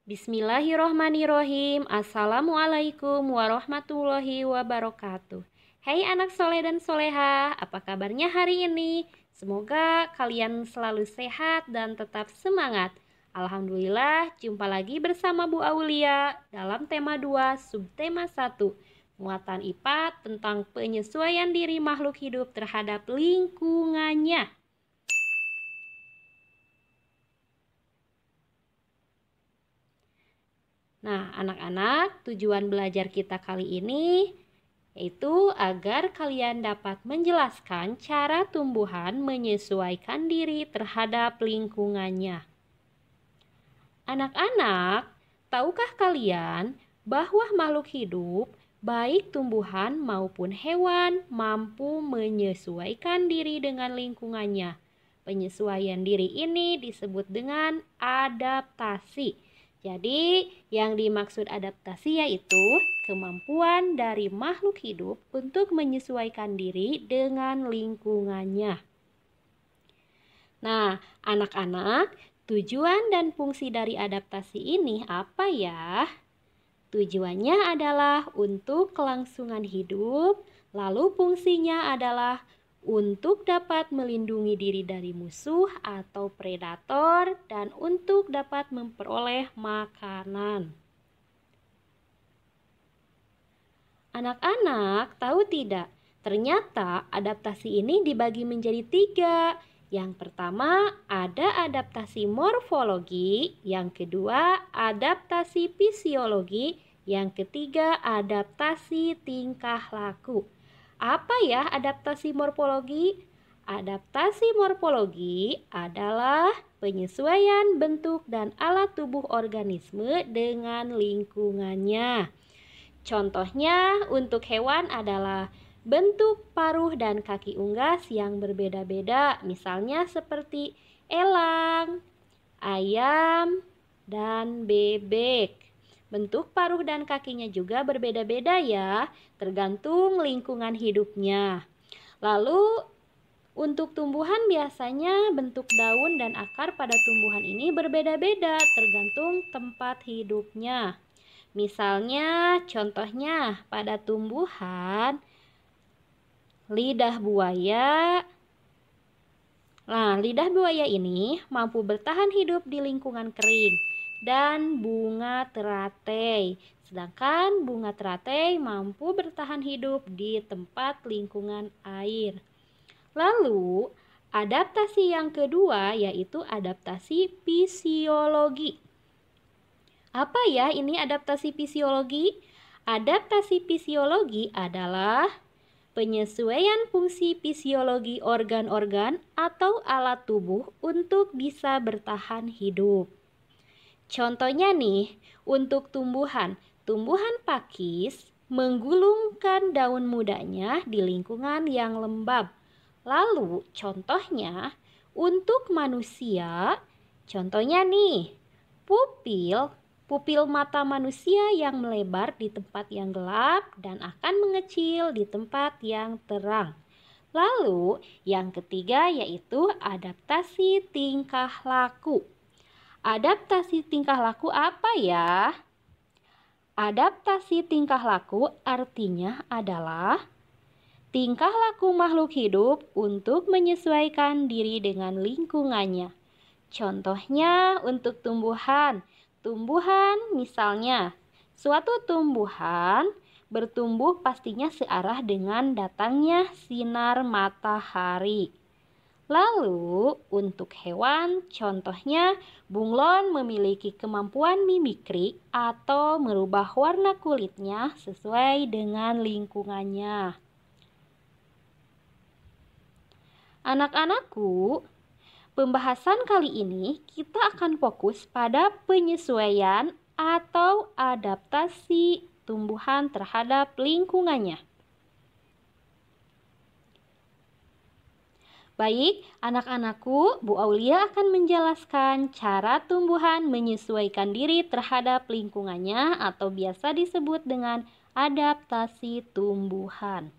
Bismillahirrohmanirrohim. Assalamualaikum warahmatullahi wabarakatuh. Hai anak soleh dan soleha, apa kabarnya hari ini? Semoga kalian selalu sehat dan tetap semangat. Alhamdulillah, jumpa lagi bersama Bu Aulia dalam tema 2, subtema 1, muatan IPA tentang penyesuaian diri makhluk hidup terhadap lingkungannya. Nah, anak-anak, tujuan belajar kita kali ini yaitu agar kalian dapat menjelaskan cara tumbuhan menyesuaikan diri terhadap lingkungannya. Anak-anak, tahukah kalian bahwa makhluk hidup, baik tumbuhan maupun hewan, mampu menyesuaikan diri dengan lingkungannya? Penyesuaian diri ini disebut dengan adaptasi. Jadi, yang dimaksud adaptasi yaitu kemampuan dari makhluk hidup untuk menyesuaikan diri dengan lingkungannya. Nah, anak-anak, tujuan dan fungsi dari adaptasi ini apa ya? Tujuannya adalah untuk kelangsungan hidup, lalu fungsinya adalah untuk dapat melindungi diri dari musuh atau predator dan untuk dapat memperoleh makanan. Anak-anak, tahu tidak? Ternyata adaptasi ini dibagi menjadi 3. Yang pertama ada adaptasi morfologi, yang kedua adaptasi fisiologi, yang ketiga adaptasi tingkah laku. Apa ya adaptasi morfologi? Adaptasi morfologi adalah penyesuaian bentuk dan alat tubuh organisme dengan lingkungannya. Contohnya untuk hewan adalah bentuk paruh dan kaki unggas yang berbeda-beda, misalnya seperti elang, ayam, dan bebek. Bentuk paruh dan kakinya juga berbeda-beda ya, tergantung lingkungan hidupnya. Lalu untuk tumbuhan biasanya bentuk daun dan akar pada tumbuhan ini berbeda-beda tergantung tempat hidupnya. Misalnya, contohnya pada tumbuhan lidah buaya. Nah, lidah buaya ini mampu bertahan hidup di lingkungan kering dan bunga teratai. Sedangkan bunga teratai mampu bertahan hidup di tempat lingkungan air. Lalu, adaptasi yang kedua yaitu adaptasi fisiologi. Apa ya ini adaptasi fisiologi? Adaptasi fisiologi adalah penyesuaian fungsi fisiologi organ-organ atau alat tubuh untuk bisa bertahan hidup. Contohnya nih, untuk tumbuhan pakis menggulungkan daun mudanya di lingkungan yang lembab. Lalu contohnya untuk manusia, contohnya nih, pupil mata manusia yang melebar di tempat yang gelap dan akan mengecil di tempat yang terang. Lalu yang ketiga yaitu adaptasi tingkah laku. Adaptasi tingkah laku apa ya? Adaptasi tingkah laku artinya adalah tingkah laku makhluk hidup untuk menyesuaikan diri dengan lingkungannya. Contohnya untuk tumbuhan misalnya, suatu tumbuhan bertumbuh pastinya searah dengan datangnya sinar matahari. Lalu untuk hewan, contohnya bunglon memiliki kemampuan mimikri atau merubah warna kulitnya sesuai dengan lingkungannya. Anak-anakku, pembahasan kali ini kita akan fokus pada penyesuaian atau adaptasi tumbuhan terhadap lingkungannya. Baik, anak-anakku, Bu Aulia akan menjelaskan cara tumbuhan menyesuaikan diri terhadap lingkungannya atau biasa disebut dengan adaptasi tumbuhan.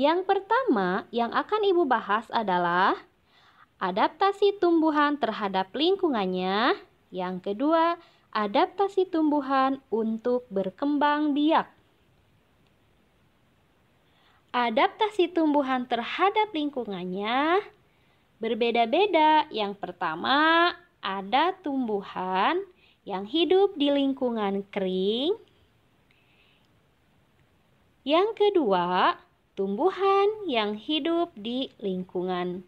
Yang pertama yang akan Ibu bahas adalah adaptasi tumbuhan terhadap lingkungannya, Yang kedua, adaptasi tumbuhan untuk berkembang biak. Adaptasi tumbuhan terhadap lingkungannya berbeda-beda. Yang pertama, ada tumbuhan yang hidup di lingkungan kering. Yang kedua, tumbuhan yang hidup di lingkungan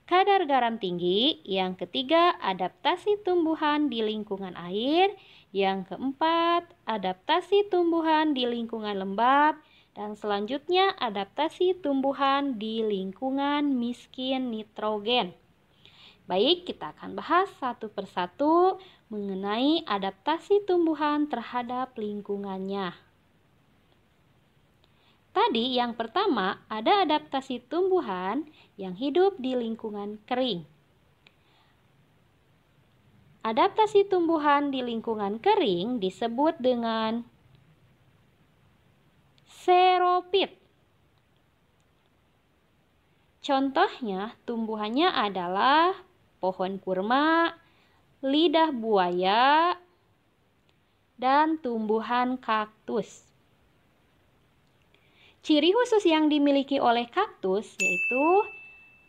kadar garam tinggi. Yang ketiga, adaptasi tumbuhan di lingkungan air. Yang keempat, adaptasi tumbuhan di lingkungan lembab. Dan selanjutnya, adaptasi tumbuhan di lingkungan miskin nitrogen. Baik, kita akan bahas satu persatu mengenai adaptasi tumbuhan terhadap lingkungannya. Tadi yang pertama ada adaptasi tumbuhan yang hidup di lingkungan kering. Adaptasi tumbuhan di lingkungan kering disebut dengan xeropit. Contohnya tumbuhannya adalah pohon kurma, lidah buaya, dan tumbuhan kaktus. Ciri khusus yang dimiliki oleh kaktus yaitu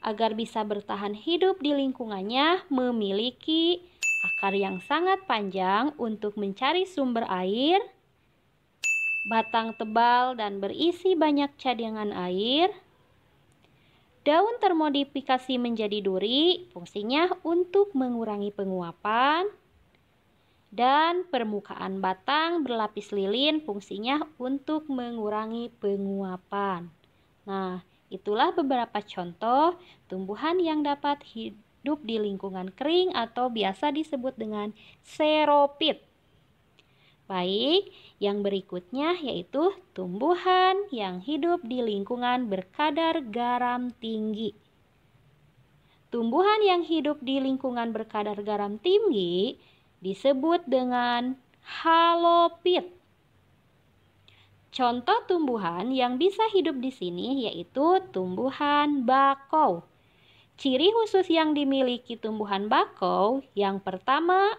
agar bisa bertahan hidup di lingkungannya memiliki akar yang sangat panjang untuk mencari sumber air, batang tebal dan berisi banyak cadangan air, daun termodifikasi menjadi duri, fungsinya untuk mengurangi penguapan, dan permukaan batang berlapis lilin, fungsinya untuk mengurangi penguapan. Nah, itulah beberapa contoh tumbuhan yang dapat hidup di lingkungan kering atau biasa disebut dengan xeropit. Baik, yang berikutnya yaitu tumbuhan yang hidup di lingkungan berkadar garam tinggi. Tumbuhan yang hidup di lingkungan berkadar garam tinggi disebut dengan halopit. Contoh tumbuhan yang bisa hidup di sini yaitu tumbuhan bakau. Ciri khusus yang dimiliki tumbuhan bakau yang pertama,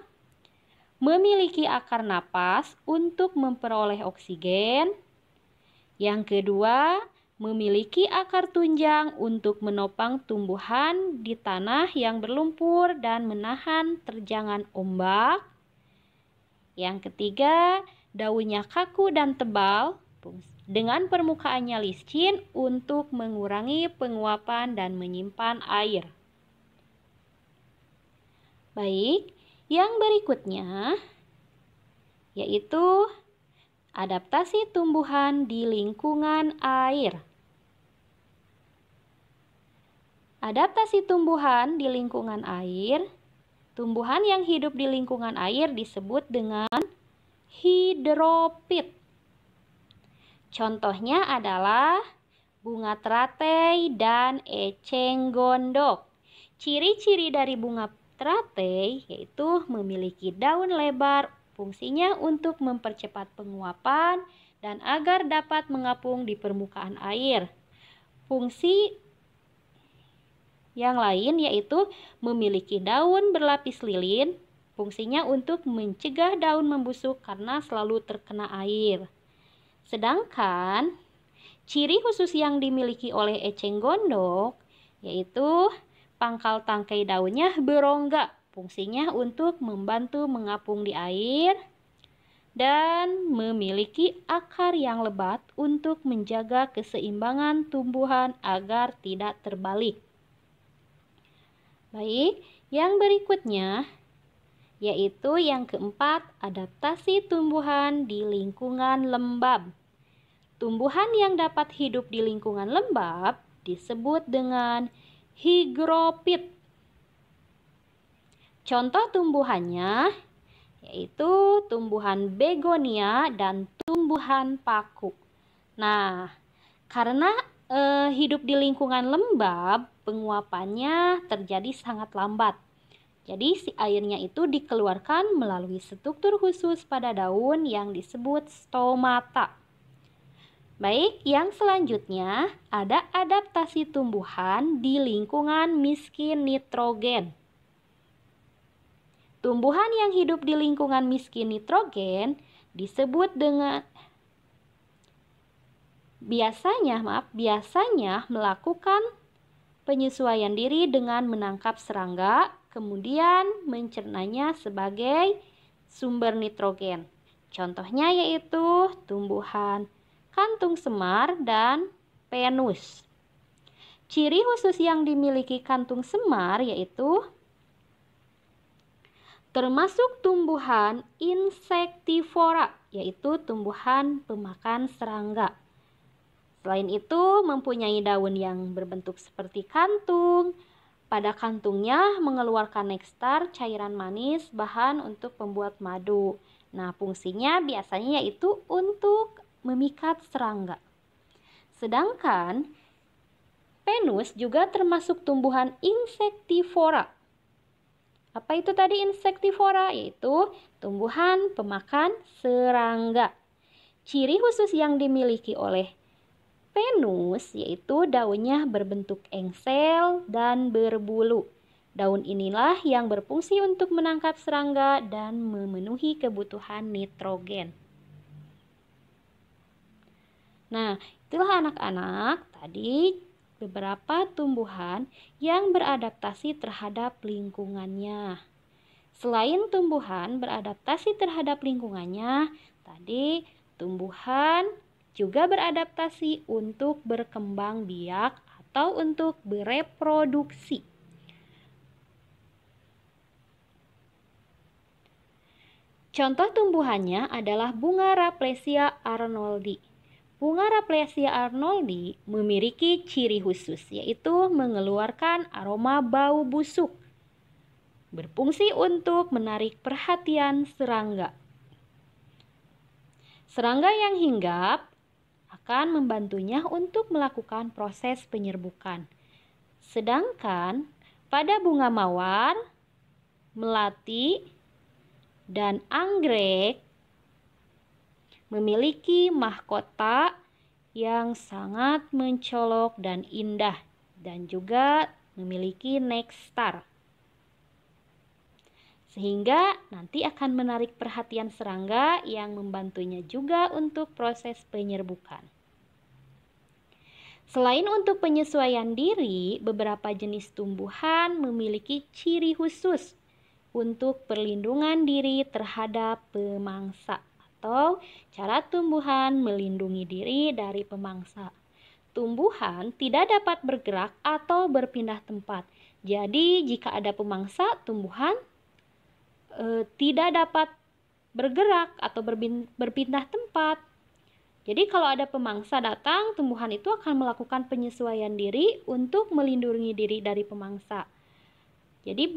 memiliki akar napas untuk memperoleh oksigen. Yang kedua, memiliki akar tunjang untuk menopang tumbuhan di tanah yang berlumpur dan menahan terjangan ombak. Yang ketiga, daunnya kaku dan tebal dengan permukaannya licin untuk mengurangi penguapan dan menyimpan air. Baik, yang berikutnya yaitu adaptasi tumbuhan di lingkungan air. Adaptasi tumbuhan di lingkungan air. Tumbuhan yang hidup di lingkungan air disebut dengan hidropit. Contohnya adalah bunga teratai dan eceng gondok. Ciri-ciri dari bunga teratai yaitu memiliki daun lebar, fungsinya untuk mempercepat penguapan dan agar dapat mengapung di permukaan air. Fungsi yang lain yaitu memiliki daun berlapis lilin, fungsinya untuk mencegah daun membusuk karena selalu terkena air. Sedangkan ciri khusus yang dimiliki oleh eceng gondok yaitu pangkal tangkai daunnya berongga, fungsinya untuk membantu mengapung di air dan memiliki akar yang lebat untuk menjaga keseimbangan tumbuhan agar tidak terbalik. Baik, yang berikutnya yaitu yang keempat, adaptasi tumbuhan di lingkungan lembab. Tumbuhan yang dapat hidup di lingkungan lembab disebut dengan higropit. Contoh tumbuhannya yaitu tumbuhan begonia dan tumbuhan paku. Nah, karena hidup di lingkungan lembab, penguapannya terjadi sangat lambat. Jadi si airnya itu dikeluarkan melalui struktur khusus pada daun yang disebut stomata. Baik, yang selanjutnya ada adaptasi tumbuhan di lingkungan miskin nitrogen. Tumbuhan yang hidup di lingkungan miskin nitrogen disebut dengan biasanya melakukan penyesuaian diri dengan menangkap serangga, kemudian mencernanya sebagai sumber nitrogen. Contohnya yaitu tumbuhan kantung semar dan penus. Ciri khusus yang dimiliki kantung semar yaitu termasuk tumbuhan insektivora, yaitu tumbuhan pemakan serangga. Selain itu, mempunyai daun yang berbentuk seperti kantung. Pada kantungnya mengeluarkan nektar, cairan manis, bahan untuk membuat madu. Nah, fungsinya biasanya yaitu untuk memikat serangga. Sedangkan penus juga termasuk tumbuhan insektivora. Apa itu tadi insektivora? Yaitu tumbuhan pemakan serangga. Ciri khusus yang dimiliki oleh penus yaitu daunnya berbentuk engsel dan berbulu. Daun inilah yang berfungsi untuk menangkap serangga dan memenuhi kebutuhan nitrogen. Nah, itulah anak-anak tadi beberapa tumbuhan yang beradaptasi terhadap lingkungannya. Selain tumbuhan beradaptasi terhadap lingkungannya, tadi tumbuhan juga beradaptasi untuk berkembang biak atau untuk bereproduksi. Contoh tumbuhannya adalah bunga Rafflesia arnoldi. Bunga Rafflesia arnoldi memiliki ciri khusus, yaitu mengeluarkan aroma bau busuk. Berfungsi untuk menarik perhatian serangga. Serangga yang hinggap akan membantunya untuk melakukan proses penyerbukan. Sedangkan pada bunga mawar, melati, dan anggrek memiliki mahkota yang sangat mencolok dan indah dan juga memiliki nektar. Sehingga nanti akan menarik perhatian serangga yang membantunya juga untuk proses penyerbukan. Selain untuk penyesuaian diri, beberapa jenis tumbuhan memiliki ciri khusus untuk perlindungan diri terhadap pemangsa atau cara tumbuhan melindungi diri dari pemangsa. Tumbuhan tidak dapat bergerak atau berpindah tempat. Jadi jika ada pemangsa, tumbuhan tidak dapat bergerak atau berpindah tempat. Jadi kalau ada pemangsa datang, tumbuhan itu akan melakukan penyesuaian diri untuk melindungi diri dari pemangsa. Jadi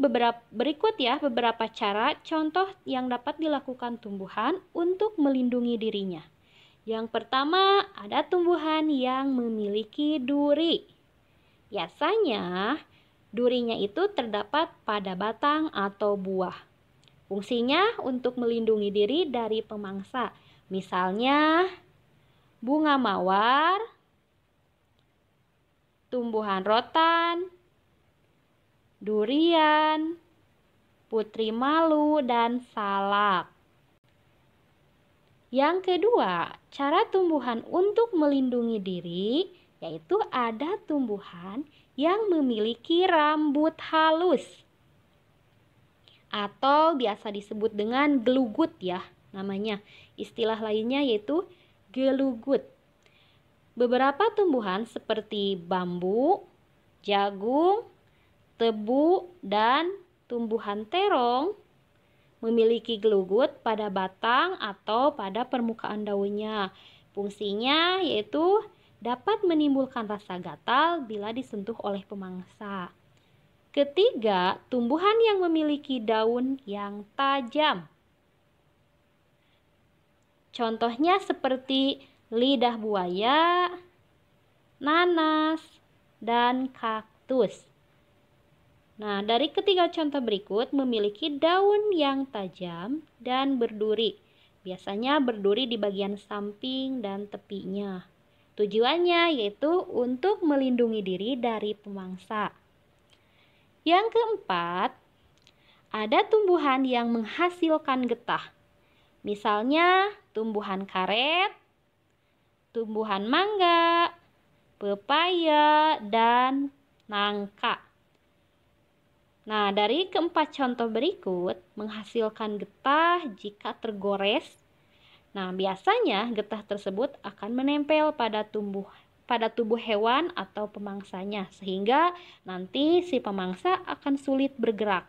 berikut ya beberapa cara contoh yang dapat dilakukan tumbuhan untuk melindungi dirinya. Yang pertama, ada tumbuhan yang memiliki duri. Biasanya durinya itu terdapat pada batang atau buah. Fungsinya untuk melindungi diri dari pemangsa. Misalnya bunga mawar, tumbuhan rotan, durian, putri malu, dan salak. Yang kedua, cara tumbuhan untuk melindungi diri yaitu ada tumbuhan yang memiliki rambut halus atau biasa disebut dengan gelugut ya namanya. Istilah lainnya yaitu gelugut. Beberapa tumbuhan seperti bambu, jagung, tebu, dan tumbuhan terong memiliki gelugut pada batang atau pada permukaan daunnya. Fungsinya yaitu dapat menimbulkan rasa gatal bila disentuh oleh pemangsa. Ketiga, tumbuhan yang memiliki daun yang tajam. Contohnya seperti lidah buaya, nanas, dan kaktus. Nah, dari ketiga contoh berikut memiliki daun yang tajam dan berduri. Biasanya berduri di bagian samping dan tepinya. Tujuannya yaitu untuk melindungi diri dari pemangsa. Yang keempat, ada tumbuhan yang menghasilkan getah. Misalnya tumbuhan karet, tumbuhan mangga, pepaya, dan nangka. Nah, dari keempat contoh berikut menghasilkan getah jika tergores. Nah, biasanya getah tersebut akan menempel pada tubuh hewan atau pemangsanya sehingga nanti si pemangsa akan sulit bergerak.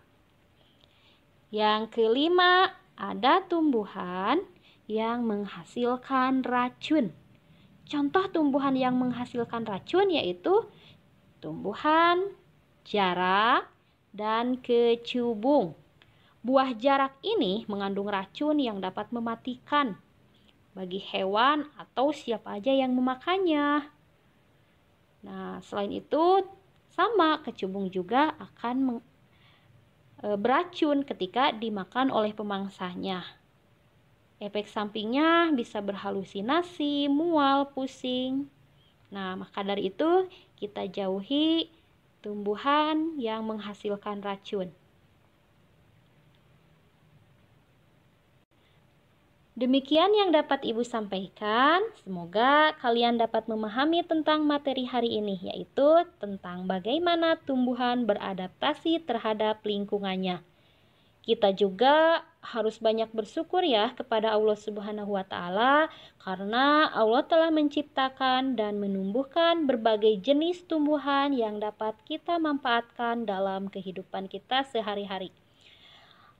Yang kelima, ada tumbuhan yang menghasilkan racun. Contoh tumbuhan yang menghasilkan racun yaitu tumbuhan jarak dan kecubung. Buah jarak ini mengandung racun yang dapat mematikan bagi hewan atau siapa aja yang memakannya. Nah, selain itu, sama kecubung juga akan beracun ketika dimakan oleh pemangsanya. Efek sampingnya bisa berhalusinasi, mual, pusing. Nah, maka dari itu kita jauhi tumbuhan yang menghasilkan racun. Demikian yang dapat Ibu sampaikan. Semoga kalian dapat memahami tentang materi hari ini, yaitu tentang bagaimana tumbuhan beradaptasi terhadap lingkungannya. Kita juga harus banyak bersyukur ya kepada Allah Subhanahu wa Ta'ala, karena Allah telah menciptakan dan menumbuhkan berbagai jenis tumbuhan yang dapat kita manfaatkan dalam kehidupan kita sehari-hari.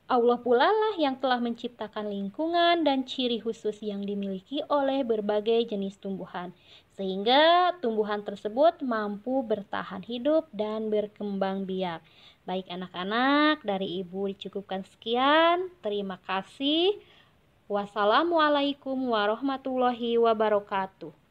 Allah pula lah yang telah menciptakan lingkungan dan ciri khusus yang dimiliki oleh berbagai jenis tumbuhan, sehingga tumbuhan tersebut mampu bertahan hidup dan berkembang biak. Baik anak-anak, dari Ibu dicukupkan sekian. Terima kasih. Wassalamualaikum warahmatullahi wabarakatuh.